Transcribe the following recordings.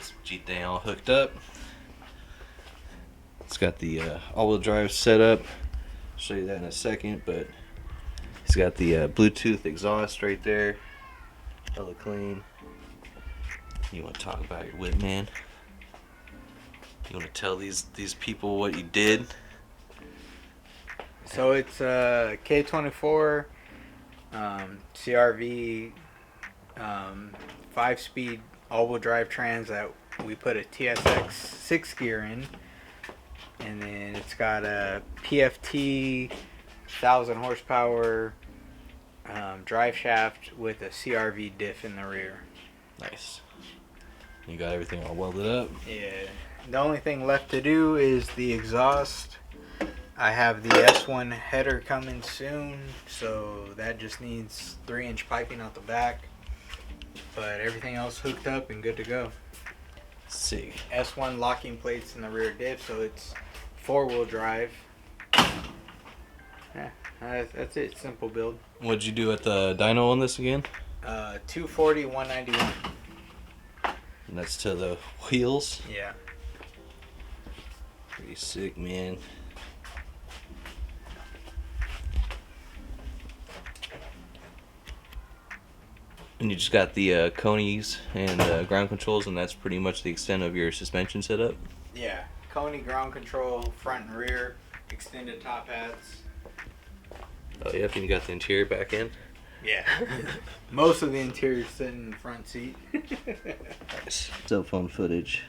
this Jeep thing all hooked up. It's got the all-wheel drive setup. I'll show you that in a second, but it's got the Bluetooth exhaust right there. Hella clean. You want to talk about your whip, man? You want to tell these people what you did? So it's a K24 CRV 5-speed all-wheel drive trans that we put a TSX 6 gear in, and then it's got a PFT 1000 horsepower drive shaft with a CRV diff in the rear. Nice. You got everything all welded up? Yeah. The only thing left to do is the exhaust. I have the S1 header coming soon, so that just needs 3-inch piping out the back. But everything else hooked up and good to go. Sick. S1 locking plates in the rear diff, so it's 4-wheel drive. Yeah, that's it. Simple build. What'd you do at the dyno on this again? 240, 191. And that's to the wheels? Yeah. Pretty sick, man. And you just got the conies and ground controls, and that's pretty much the extent of your suspension setup? Yeah. Coney ground control, front and rear, extended top hats. Oh, yeah, and you got the interior back in? Yeah. Most of the interior sitting in the front seat. Nice. Cell phone footage.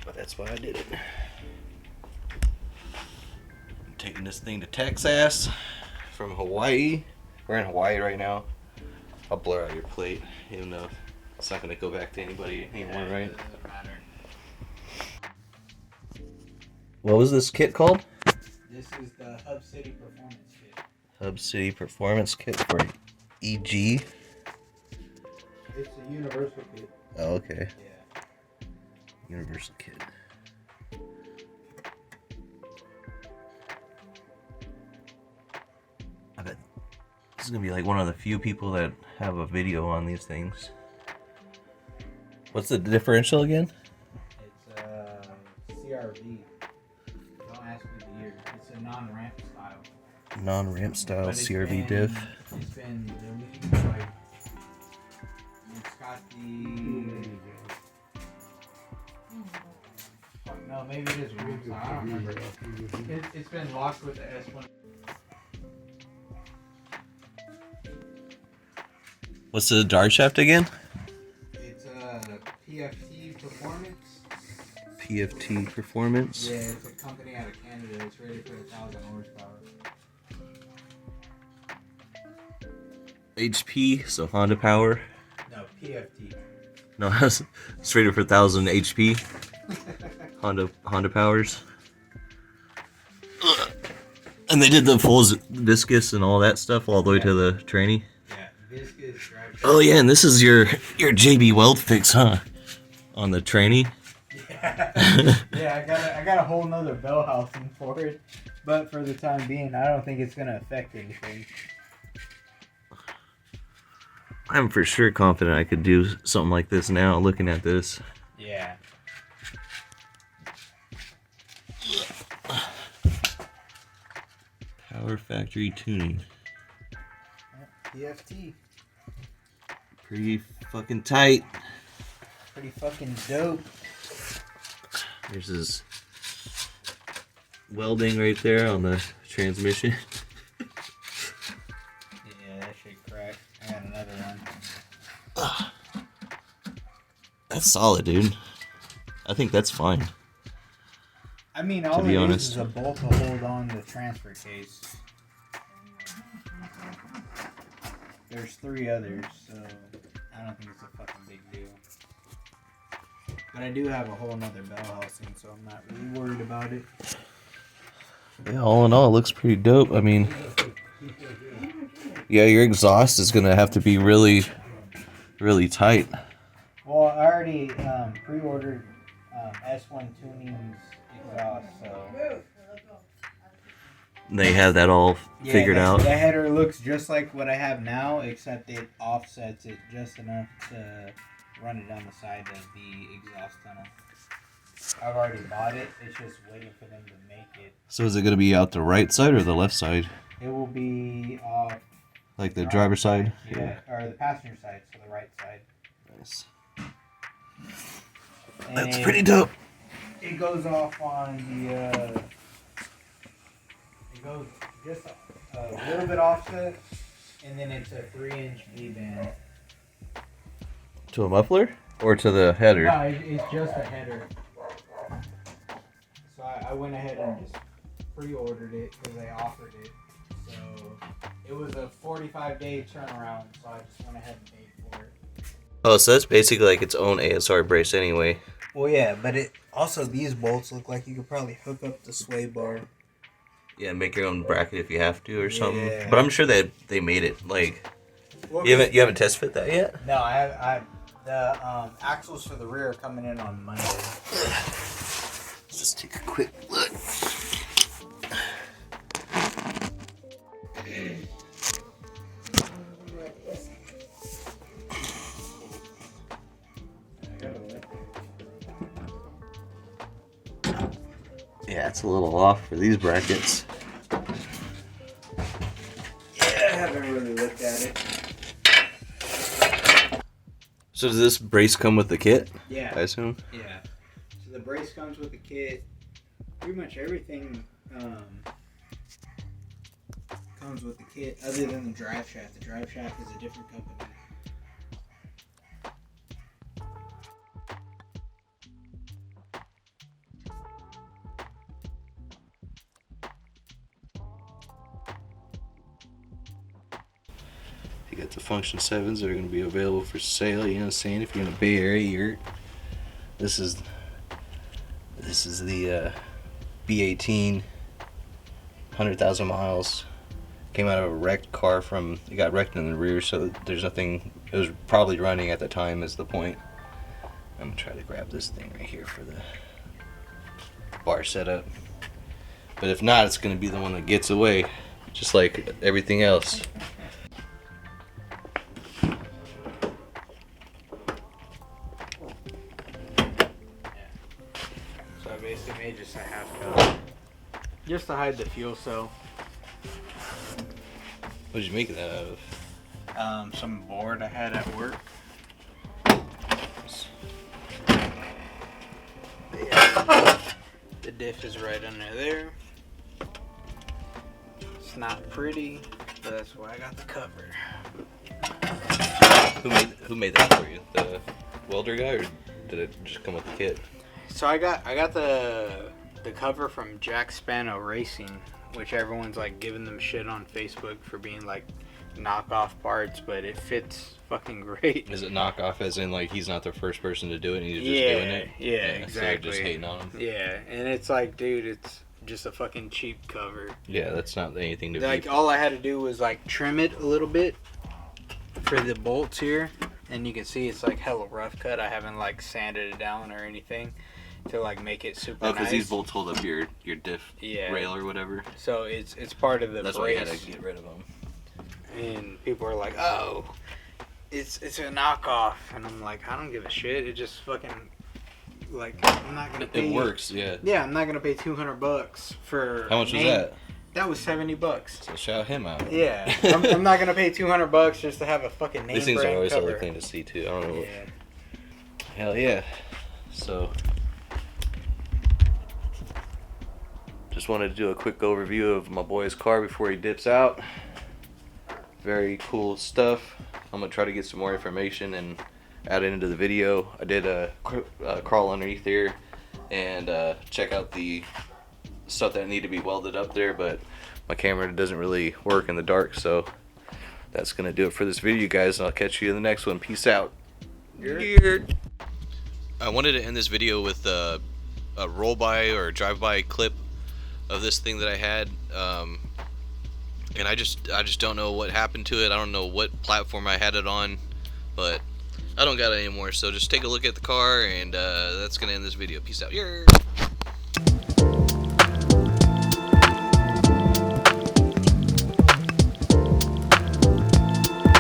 But that's why I did it. I'm taking this thing to Texas from Hawaii. We're in Hawaii right now. I'll blur out your plate, even though it's not going to go back to anybody anymore, right? It doesn't matter. What was this kit called? This is the HubCity Performance Kit. HubCity Performance Kit for EG. It's a universal kit. Oh, okay. Yeah. Universal kit. I bet this is going to be like one of the few people that have a video on these things. What's the differential again? It's CRV. Don't ask me the year. It's a non-ramp style. Non-ramp style But it's CRV diff. It's been released like. It's got the. Fuck, no, maybe it is ramp style. I don't remember. It's been locked with the S1. What's the drive shaft again? It's a PFT Performance. PFT Performance. Yeah, it's a company out of Canada. It's rated for 1,000 horsepower. HP, so Honda power. No, PFT. No, it's rated for 1,000 HP. Honda powers. And they did the full viscous and all that stuff all the way to the tranny. Yeah, viscous drive shaft. Oh yeah, and this is your JB Weld fix, huh? On the tranny. Yeah, I got a whole nother bell housing for it, but for the time being, I don't think it's gonna affect anything. I'm for sure confident I could do something like this now, looking at this. Yeah. Power factory tuning. PFT. Pretty fucking tight. Pretty fucking dope. There's this welding right there on the transmission. Yeah, that shit cracked. I got another one. That's solid, dude. I think that's fine. I mean, all it is a bolt to hold on the transfer case. There's 3 others, so I don't think it's a fucking big deal. But I do have a whole nother bell housing, so I'm not really worried about it. Yeah, all in all, it looks pretty dope. I mean, yeah, your exhaust is gonna have to be really, really tight. Well, I already pre-ordered S1 tuning's exhaust, so They have that all figured out. The header looks just like what I have now, except it offsets it just enough to run it down the side of the exhaust tunnel. I've already bought it. It's just waiting for them to make it. So is it going to be out the right side or the left side? It will be off. Like the driver's side? Yeah, or the passenger side, so the right side. Nice. And That's pretty dope. It goes off on the. It goes just a little bit offset, and then it's a 3-inch V-band. To a muffler or to the header? No, it's just a header. So I went ahead and just pre-ordered it because they offered it. So it was a 45-day turnaround, so I just went ahead and paid for it. Oh, so that's basically like its own ASR brace anyway. Well, yeah, but it also, these bolts look like you could probably hook up the sway bar. Yeah, make your own bracket if you have to or something. Yeah. But I'm sure that they made it. Like, Well, you haven't test fit that yet? No, I the axles for the rear are coming in on Monday. Let's just take a quick look. Yeah, it's a little off for these brackets. Yeah, I haven't really looked at it. So does this brace come with the kit? Yeah. I assume? Yeah. So the brace comes with the kit. Pretty much everything comes with the kit other than the drive shaft. The drive shaft is a different company. You got the Function 7s that are going to be available for sale. You know what I'm saying? If you're in the Bay Area, this is the B18, 100,000 miles. Came out of a wrecked car it got wrecked in the rear, so there's nothing, it was probably running at the time is the point. I'm going to try to grab this thing right here for the bar setup. But if not, it's going to be the one that gets away, just like everything else. So I basically made just a half cup. Just to hide the fuel cell. What did you make that out of? Some board I had at work. Yeah. The diff is right under there. It's not pretty, but that's why I got the cover. Who made that for you? The welder guy, or did it just come with the kit? So I got the cover from Jack Spano Racing, which everyone's like giving them shit on Facebook for being like knockoff parts, but it fits fucking great. Is it knockoff as in like he's not the first person to do it and he's just doing it? Yeah, exactly. So they're just hating on him. Yeah, and it's like, dude, it's just a fucking cheap cover. Yeah, that's not anything to like, all I had to do was like trim it a little bit for the bolts here, and you can see it's like hella rough cut. I haven't like sanded it down or anything to like make it super nice. because these bolts hold up your diff rail or whatever. So it's part of the That's brace. why you had to get rid of them. And people are like, oh, it's a knockoff, and I'm like, I don't give a shit. It just fucking, like, I'm not gonna pay. It works, yeah. Yeah, I'm not gonna pay $200 for. How much was that? That was $70. So shout him out. Yeah, I'm not gonna pay $200 just to have a fucking name These things brand are always cover. hella clean to see too. I don't know. Yeah. Hell yeah. So just wanted to do a quick overview of my boy's car before he dips out. Very cool stuff. I'm gonna try to get some more information and add it into the video. I did crawl underneath here and check out the stuff that need to be welded up there, but my camera doesn't really work in the dark, so that's gonna do it for this video, guys, and I'll catch you in the next one. Peace out. I wanted to end this video with a roll by or drive by clip of this thing that I had, and I just don't know what happened to it. I don't know what platform I had it on, but I don't got it anymore. So just take a look at the car, and that's gonna end this video. Peace out.